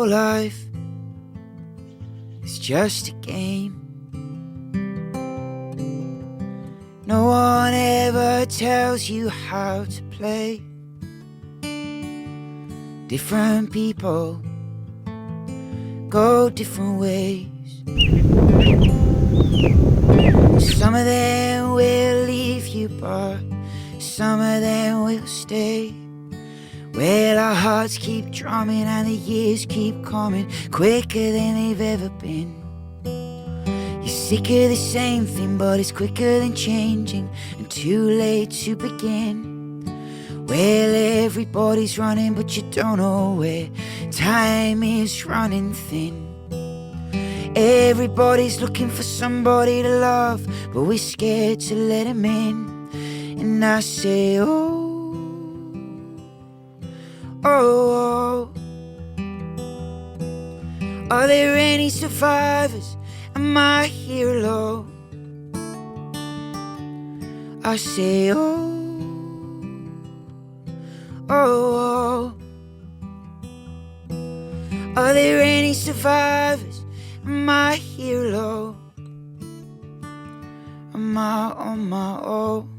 whole life is just a game. No one ever tells you how to play. Different people go different ways. Some of them will leave you, but some of them will stay. Well, our hearts keep drumming and the years keep coming quicker than they've ever been. You're sick of the same thing, but it's quicker than changing and too late to begin. Well, everybody's running, but you don't know where. Time is running thin. Everybody's looking for somebody to love, but we're scared to let him in. And I say, oh, oh, oh. Are there any survivors? Am I here alone? I say, oh, oh, oh. Are there any survivors? Am I here alone? Am I on my own?